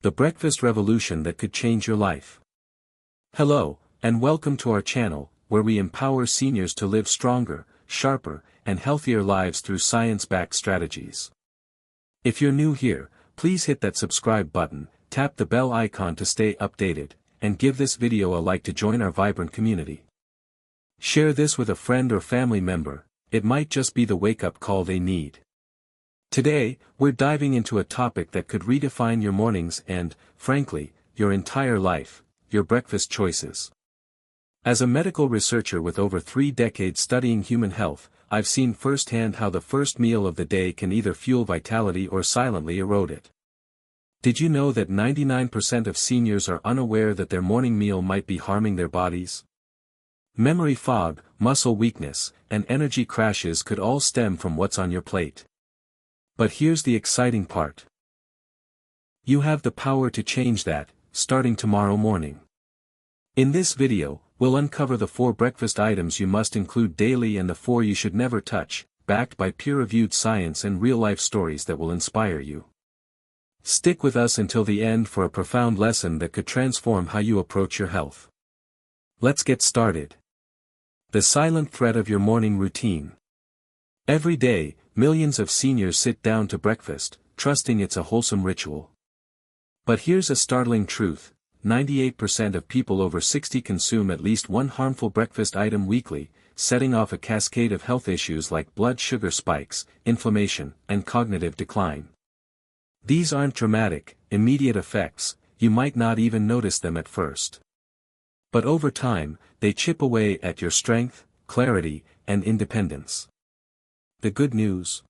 the breakfast revolution that could change your life. Hello, and welcome to our channel, where we empower seniors to live stronger, sharper, and healthier lives through science-backed strategies. If you're new here, please hit that subscribe button, tap the bell icon to stay updated, and give this video a like to join our vibrant community. Share this with a friend or family member, it might just be the wake-up call they need. Today, we're diving into a topic that could redefine your mornings and, frankly, your entire life, your breakfast choices. As a medical researcher with over 3 decades studying human health, I've seen firsthand how the first meal of the day can either fuel vitality or silently erode it. Did you know that 99% of seniors are unaware that their morning meal might be harming their bodies? Memory fog, muscle weakness, and energy crashes could all stem from what's on your plate. But here's the exciting part. You have the power to change that, starting tomorrow morning. In this video, we'll uncover the 4 breakfast items you must include daily and the 4 you should never touch, backed by peer-reviewed science and real-life stories that will inspire you. Stick with us until the end for a profound lesson that could transform how you approach your health. Let's get started. The silent threat of your morning routine. Every day, millions of seniors sit down to breakfast, trusting it's a wholesome ritual. But here's a startling truth, 98% of people over 60 consume at least one harmful breakfast item weekly, setting off a cascade of health issues like blood sugar spikes, inflammation, and cognitive decline. These aren't dramatic, immediate effects, you might not even notice them at first. But over time, they chip away at your strength, clarity, and independence. The good news?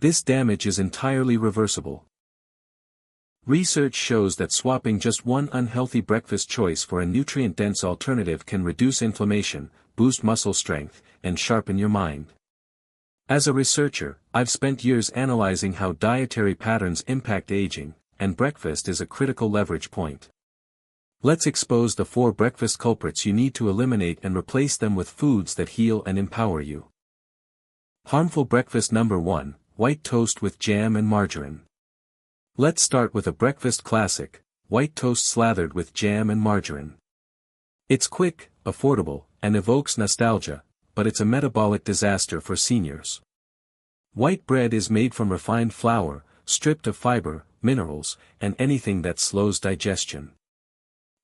This damage is entirely reversible. Research shows that swapping just one unhealthy breakfast choice for a nutrient-dense alternative can reduce inflammation, boost muscle strength, and sharpen your mind. As a researcher, I've spent years analyzing how dietary patterns impact aging, and breakfast is a critical leverage point. Let's expose the 4 breakfast culprits you need to eliminate and replace them with foods that heal and empower you. Harmful breakfast number 1, white toast with jam and margarine. Let's start with a breakfast classic, white toast slathered with jam and margarine. It's quick, affordable, and evokes nostalgia, but it's a metabolic disaster for seniors. White bread is made from refined flour, stripped of fiber, minerals, and anything that slows digestion.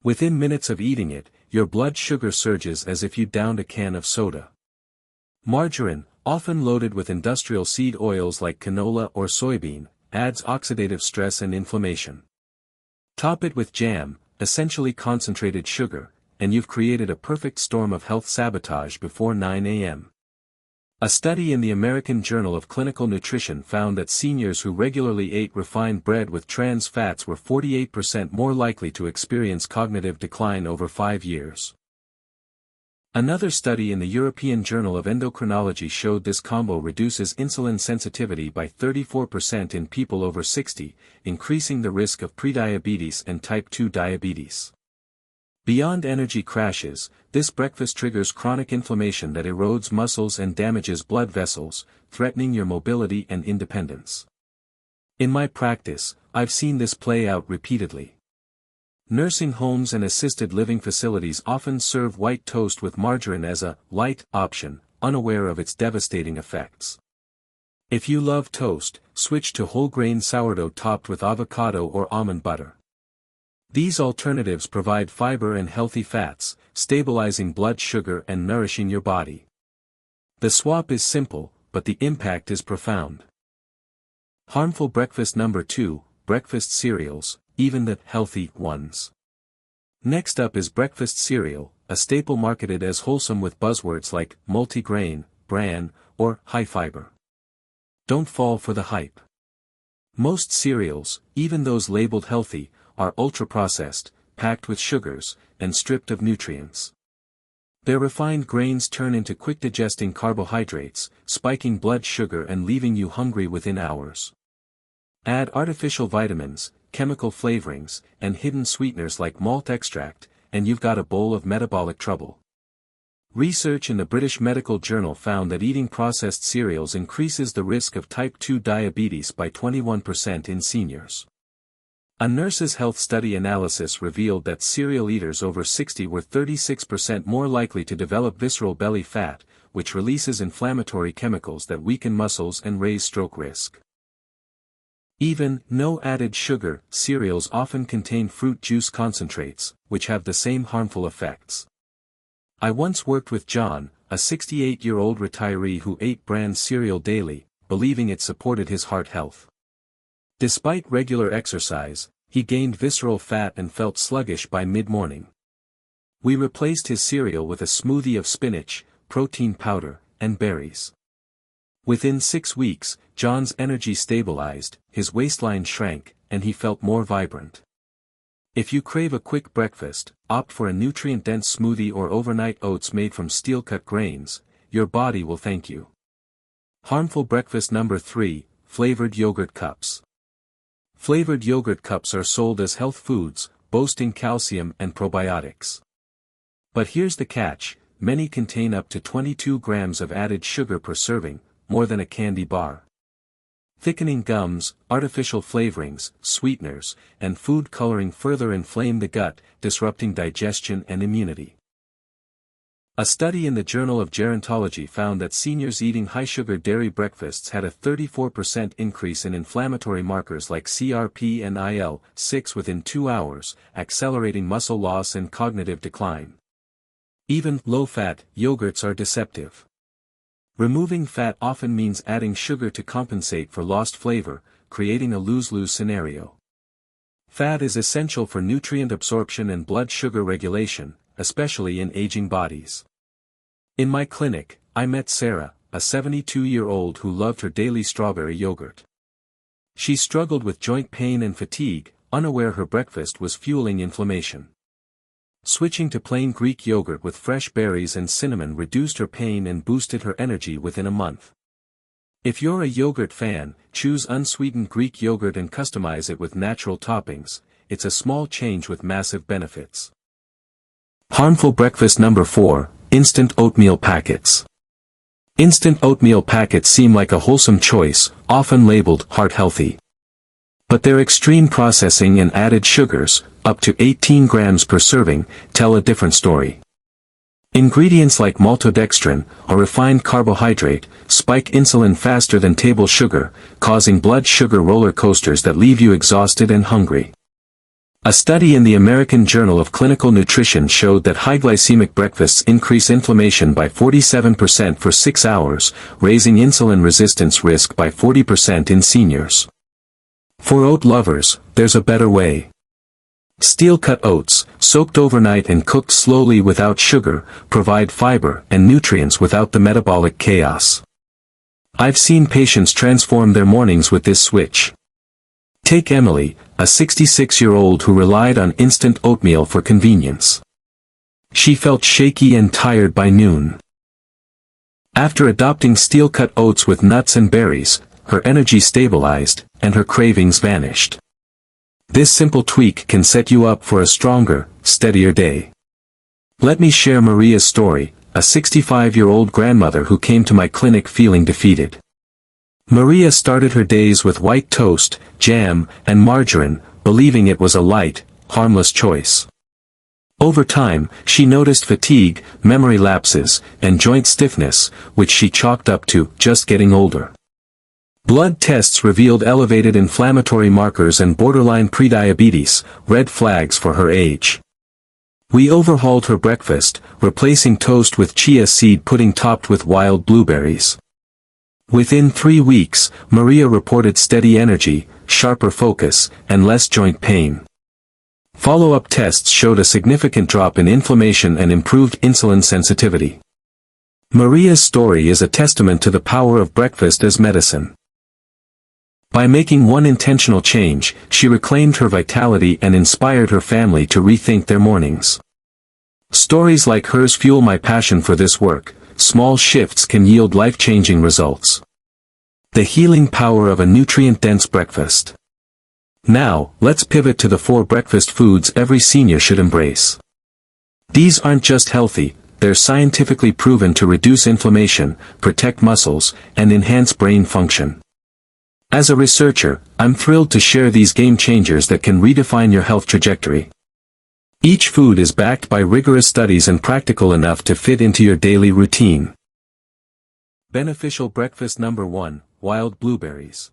Within minutes of eating it, your blood sugar surges as if you downed a can of soda. Margarine, often loaded with industrial seed oils like canola or soybean, adds oxidative stress and inflammation. Top it with jam, essentially concentrated sugar, and you've created a perfect storm of health sabotage before 9 a.m. A study in the American Journal of Clinical Nutrition found that seniors who regularly ate refined bread with trans fats were 48% more likely to experience cognitive decline over 5 years. Another study in the European Journal of Endocrinology showed this combo reduces insulin sensitivity by 34% in people over 60, increasing the risk of prediabetes and type 2 diabetes. Beyond energy crashes, this breakfast triggers chronic inflammation that erodes muscles and damages blood vessels, threatening your mobility and independence. In my practice, I've seen this play out repeatedly. Nursing homes and assisted living facilities often serve white toast with margarine as a light option, unaware of its devastating effects. If you love toast, switch to whole grain sourdough topped with avocado or almond butter. These alternatives provide fiber and healthy fats, stabilizing blood sugar and nourishing your body. The swap is simple, but the impact is profound. Harmful breakfast number 2, breakfast cereals, even the healthy ones. Next up is breakfast cereal, a staple marketed as wholesome with buzzwords like multigrain, bran, or high fiber. Don't fall for the hype. Most cereals, even those labeled healthy, are ultra-processed, packed with sugars, and stripped of nutrients. Their refined grains turn into quick-digesting carbohydrates, spiking blood sugar and leaving you hungry within hours. Add artificial vitamins, chemical flavorings, and hidden sweeteners like malt extract, and you've got a bowl of metabolic trouble. Research in the British Medical Journal found that eating processed cereals increases the risk of type 2 diabetes by 21% in seniors. A nurse's health study analysis revealed that cereal eaters over 60 were 36% more likely to develop visceral belly fat, which releases inflammatory chemicals that weaken muscles and raise stroke risk. Even no added sugar cereals often contain fruit juice concentrates, which have the same harmful effects. I once worked with John, a 68-year-old retiree who ate bran cereal daily, believing it supported his heart health. Despite regular exercise, he gained visceral fat and felt sluggish by mid-morning. We replaced his cereal with a smoothie of spinach, protein powder, and berries. Within 6 weeks, John's energy stabilized, his waistline shrank, and he felt more vibrant. If you crave a quick breakfast, opt for a nutrient-dense smoothie or overnight oats made from steel-cut grains. Your body will thank you. Harmful breakfast number 3, flavored yogurt cups. Flavored yogurt cups are sold as health foods, boasting calcium and probiotics. But here's the catch, many contain up to 22 grams of added sugar per serving, more than a candy bar. Thickening gums, artificial flavorings, sweeteners, and food coloring further inflame the gut, disrupting digestion and immunity. A study in the Journal of Gerontology found that seniors eating high-sugar dairy breakfasts had a 34% increase in inflammatory markers like CRP and IL-6 within 2 hours, accelerating muscle loss and cognitive decline. Even low-fat yogurts are deceptive. Removing fat often means adding sugar to compensate for lost flavor, creating a lose-lose scenario. Fat is essential for nutrient absorption and blood sugar regulation, especially in aging bodies. In my clinic, I met Sarah, a 72-year-old who loved her daily strawberry yogurt. She struggled with joint pain and fatigue, unaware her breakfast was fueling inflammation. Switching to plain Greek yogurt with fresh berries and cinnamon reduced her pain and boosted her energy within a month. If you're a yogurt fan, choose unsweetened Greek yogurt and customize it with natural toppings. It's a small change with massive benefits. Harmful breakfast number 4, instant oatmeal packets. Instant oatmeal packets seem like a wholesome choice, often labeled heart healthy. But their extreme processing and added sugars, up to 18 grams per serving, tell a different story. Ingredients like maltodextrin, a refined carbohydrate, spike insulin faster than table sugar, causing blood sugar roller coasters that leave you exhausted and hungry. A study in the American Journal of Clinical Nutrition showed that high glycemic breakfasts increase inflammation by 47% for 6 hours, raising insulin resistance risk by 40% in seniors. For oat lovers, there's a better way. Steel-cut oats, soaked overnight and cooked slowly without sugar, provide fiber and nutrients without the metabolic chaos. I've seen patients transform their mornings with this switch. Take Emily, a 66-year-old who relied on instant oatmeal for convenience. She felt shaky and tired by noon. After adopting steel-cut oats with nuts and berries, her energy stabilized, and her cravings vanished. This simple tweak can set you up for a stronger, steadier day. Let me share Maria's story, a 65-year-old grandmother who came to my clinic feeling defeated. Maria started her days with white toast, jam, and margarine, believing it was a light, harmless choice. Over time, she noticed fatigue, memory lapses, and joint stiffness, which she chalked up to just getting older. Blood tests revealed elevated inflammatory markers and borderline prediabetes, red flags for her age. We overhauled her breakfast, replacing toast with chia seed pudding topped with wild blueberries. Within 3 weeks, Maria reported steady energy, sharper focus, and less joint pain. Follow-up tests showed a significant drop in inflammation and improved insulin sensitivity. Maria's story is a testament to the power of breakfast as medicine. By making one intentional change, she reclaimed her vitality and inspired her family to rethink their mornings. Stories like hers fuel my passion for this work. Small shifts can yield life-changing results. The healing power of a nutrient-dense breakfast. Now, let's pivot to the 4 breakfast foods every senior should embrace. These aren't just healthy, they're scientifically proven to reduce inflammation, protect muscles, and enhance brain function. As a researcher, I'm thrilled to share these game changers that can redefine your health trajectory. Each food is backed by rigorous studies and practical enough to fit into your daily routine. Beneficial breakfast number 1, wild blueberries.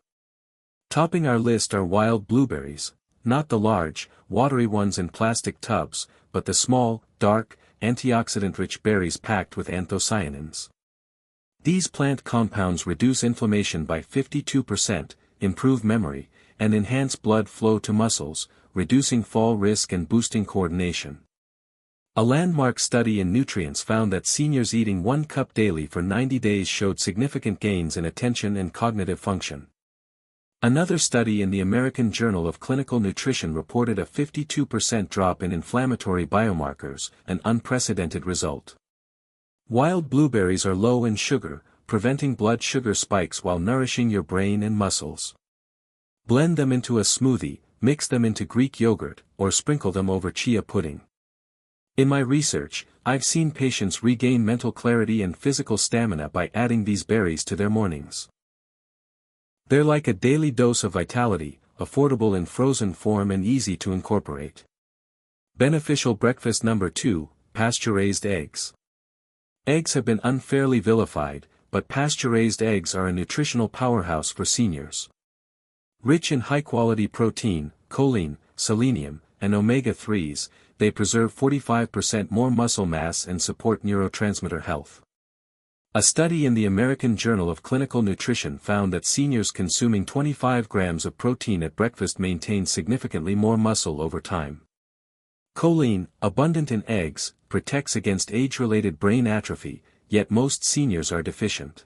Topping our list are wild blueberries, not the large, watery ones in plastic tubs, but the small, dark, antioxidant-rich berries packed with anthocyanins. These plant compounds reduce inflammation by 52%, improve memory, and enhance blood flow to muscles, reducing fall risk and boosting coordination. A landmark study in Nutrients found that seniors eating 1 cup daily for 90 days showed significant gains in attention and cognitive function. Another study in the American Journal of Clinical Nutrition reported a 52% drop in inflammatory biomarkers, an unprecedented result. Wild blueberries are low in sugar, preventing blood sugar spikes while nourishing your brain and muscles. Blend them into a smoothie, mix them into Greek yogurt, or sprinkle them over chia pudding. In my research, I've seen patients regain mental clarity and physical stamina by adding these berries to their mornings. They're like a daily dose of vitality, affordable in frozen form and easy to incorporate. Beneficial breakfast number 2, pasture-raised eggs. Eggs have been unfairly vilified, but pasture-raised eggs are a nutritional powerhouse for seniors. Rich in high-quality protein, choline, selenium, and omega-3s, they preserve 45% more muscle mass and support neurotransmitter health. A study in the American Journal of Clinical Nutrition found that seniors consuming 25 grams of protein at breakfast maintained significantly more muscle over time. Choline, abundant in eggs, protects against age-related brain atrophy, yet most seniors are deficient.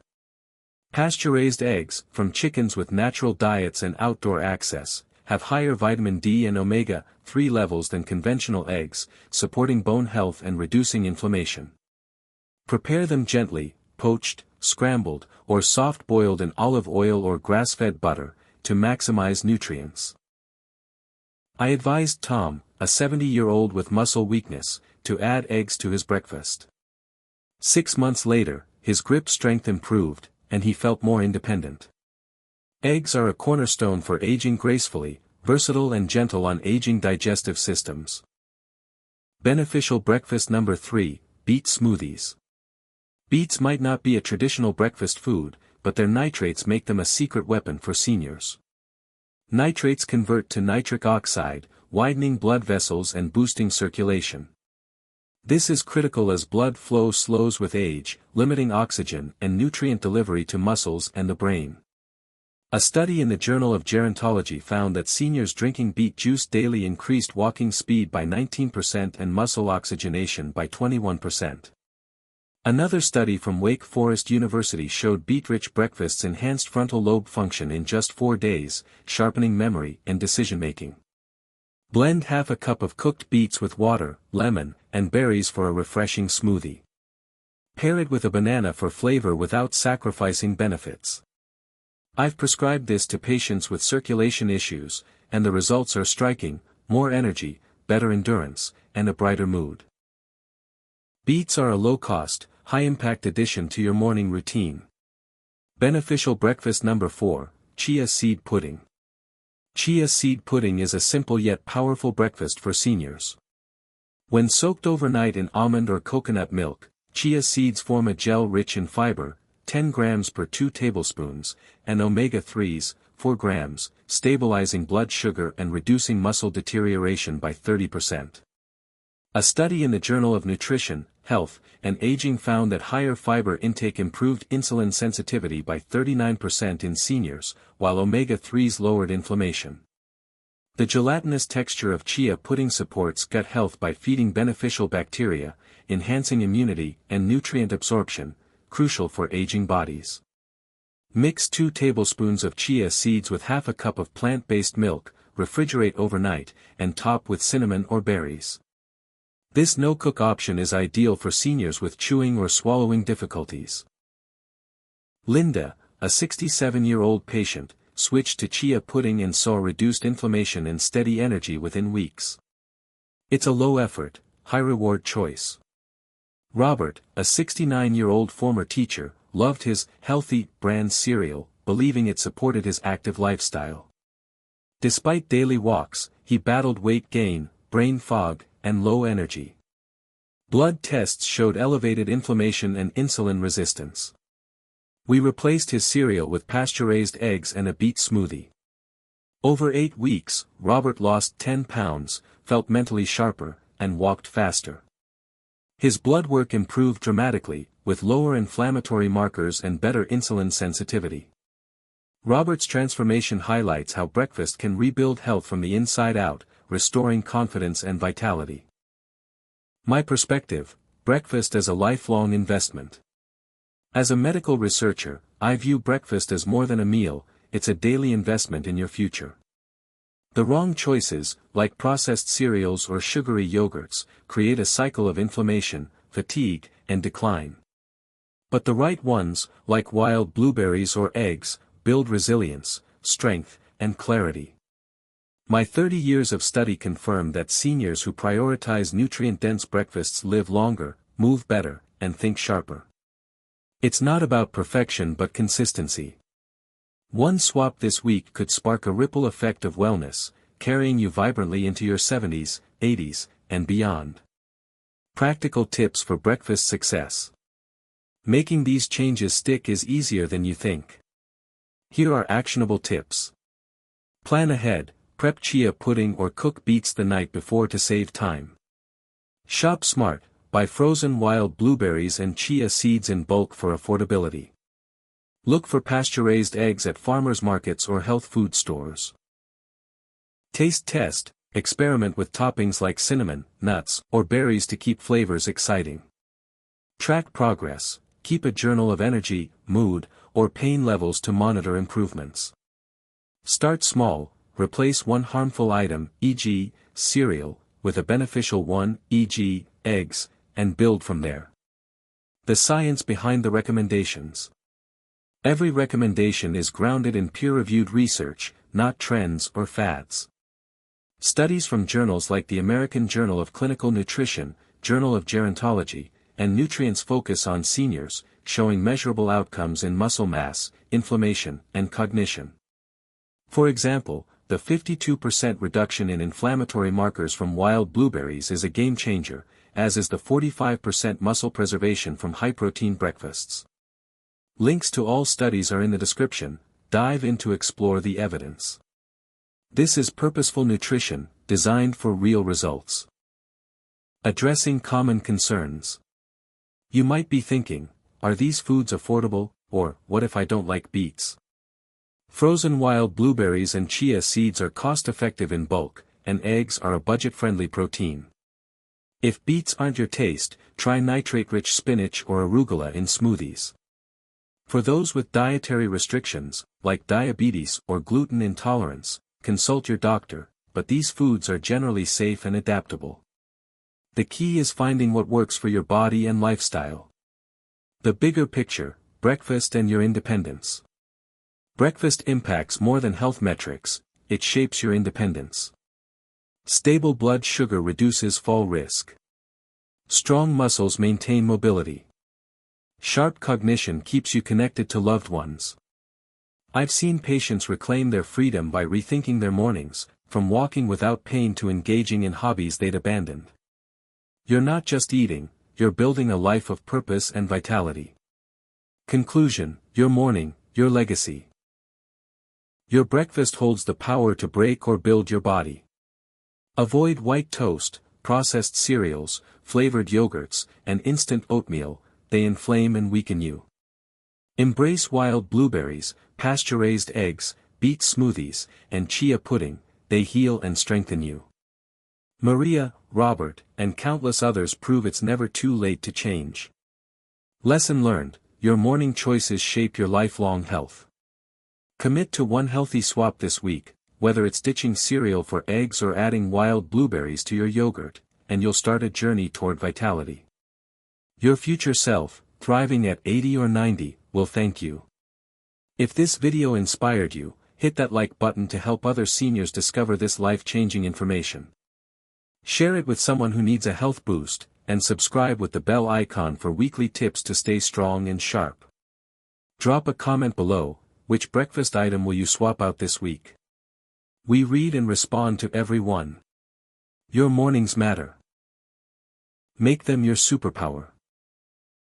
Pasture-raised eggs, from chickens with natural diets and outdoor access, have higher vitamin D and omega-3 levels than conventional eggs, supporting bone health and reducing inflammation. Prepare them gently, poached, scrambled, or soft-boiled in olive oil or grass-fed butter, to maximize nutrients. I advised Tom, a 70-year-old with muscle weakness, to add eggs to his breakfast. 6 months later, his grip strength improved, and he felt more independent. Eggs are a cornerstone for aging gracefully, versatile and gentle on aging digestive systems. Beneficial breakfast number 3, beet smoothies. Beets might not be a traditional breakfast food, but their nitrates make them a secret weapon for seniors. Nitrates convert to nitric oxide, widening blood vessels and boosting circulation. This is critical as blood flow slows with age, limiting oxygen and nutrient delivery to muscles and the brain. A study in the Journal of Gerontology found that seniors drinking beet juice daily increased walking speed by 19% and muscle oxygenation by 21%. Another study from Wake Forest University showed beet-rich breakfasts enhanced frontal lobe function in just 4 days, sharpening memory and decision-making. Blend half a cup of cooked beets with water, lemon, and berries for a refreshing smoothie. Pair it with a banana for flavor without sacrificing benefits. I've prescribed this to patients with circulation issues, and the results are striking: more energy, better endurance, and a brighter mood. Beets are a low-cost, high-impact addition to your morning routine. Beneficial breakfast number 4, chia seed pudding. Chia seed pudding is a simple yet powerful breakfast for seniors. When soaked overnight in almond or coconut milk, chia seeds form a gel rich in fiber, 10 grams per 2 tablespoons, and omega-3s, 4 grams, stabilizing blood sugar and reducing muscle deterioration by 30%. A study in the Journal of Nutrition, Health, and Aging found that higher fiber intake improved insulin sensitivity by 39% in seniors, while omega-3s lowered inflammation. The gelatinous texture of chia pudding supports gut health by feeding beneficial bacteria, enhancing immunity and nutrient absorption, crucial for aging bodies. Mix 2 tablespoons of chia seeds with half a cup of plant-based milk, refrigerate overnight, and top with cinnamon or berries. This no-cook option is ideal for seniors with chewing or swallowing difficulties. Linda, a 67-year-old patient, switched to chia pudding and saw reduced inflammation and steady energy within weeks. It's a low-effort, high-reward choice. Robert, a 69-year-old former teacher, loved his healthy brand cereal, believing it supported his active lifestyle. Despite daily walks, he battled weight gain, brain fog, and low energy. Blood tests showed elevated inflammation and insulin resistance. We replaced his cereal with pasture-raised eggs and a beet smoothie. Over 8 weeks, Robert lost 10 pounds, felt mentally sharper, and walked faster. His blood work improved dramatically, with lower inflammatory markers and better insulin sensitivity. Robert's transformation highlights how breakfast can rebuild health from the inside out, restoring confidence and vitality. My perspective: breakfast as a lifelong investment. As a medical researcher, I view breakfast as more than a meal, it's a daily investment in your future. The wrong choices, like processed cereals or sugary yogurts, create a cycle of inflammation, fatigue, and decline. But the right ones, like wild blueberries or eggs, build resilience, strength, and clarity. My 30 years of study confirm that seniors who prioritize nutrient-dense breakfasts live longer, move better, and think sharper. It's not about perfection but consistency. One swap this week could spark a ripple effect of wellness, carrying you vibrantly into your 70s, 80s, and beyond. Practical tips for breakfast success. Making these changes stick is easier than you think. Here are actionable tips. Plan ahead, prep chia pudding or cook beets the night before to save time. Shop smart, buy frozen wild blueberries and chia seeds in bulk for affordability. Look for pasture-raised eggs at farmers markets or health food stores. Taste test, experiment with toppings like cinnamon, nuts, or berries to keep flavors exciting. Track progress, keep a journal of energy, mood, or pain levels to monitor improvements. Start small, replace one harmful item, e.g., cereal, with a beneficial one, e.g., eggs, and build from there. The science behind the recommendations. Every recommendation is grounded in peer-reviewed research, not trends or fads. Studies from journals like the American Journal of Clinical Nutrition, Journal of Gerontology, and Nutrients focus on seniors, showing measurable outcomes in muscle mass, inflammation, and cognition. For example, the 52% reduction in inflammatory markers from wild blueberries is a game-changer, as is the 45% muscle preservation from high-protein breakfasts. Links to all studies are in the description. Dive in to explore the evidence. This is purposeful nutrition, designed for real results. Addressing common concerns. You might be thinking, are these foods affordable, or what if I don't like beets? Frozen wild blueberries and chia seeds are cost-effective in bulk, and eggs are a budget-friendly protein. If beets aren't your taste, try nitrate-rich spinach or arugula in smoothies. For those with dietary restrictions, like diabetes or gluten intolerance, consult your doctor, but these foods are generally safe and adaptable. The key is finding what works for your body and lifestyle. The bigger picture: breakfast and your independence. Breakfast impacts more than health metrics, it shapes your independence. Stable blood sugar reduces fall risk. Strong muscles maintain mobility. Sharp cognition keeps you connected to loved ones. I've seen patients reclaim their freedom by rethinking their mornings, from walking without pain to engaging in hobbies they'd abandoned. You're not just eating, you're building a life of purpose and vitality. Conclusion: your morning, your legacy. Your breakfast holds the power to break or build your body. Avoid white toast, processed cereals, flavored yogurts, and instant oatmeal. They inflame and weaken you. Embrace wild blueberries, pasture-raised eggs, beet smoothies, and chia pudding. They heal and strengthen you. Maria, Robert, and countless others prove it's never too late to change. Lesson learned: your morning choices shape your lifelong health. Commit to one healthy swap this week, whether it's ditching cereal for eggs or adding wild blueberries to your yogurt, and you'll start a journey toward vitality. Your future self, thriving at 80 or 90, will thank you. If this video inspired you, hit that like button to help other seniors discover this life-changing information. Share it with someone who needs a health boost, and subscribe with the bell icon for weekly tips to stay strong and sharp. Drop a comment below. which breakfast item will you swap out this week? We read and respond to every one. Your mornings matter. Make them your superpower.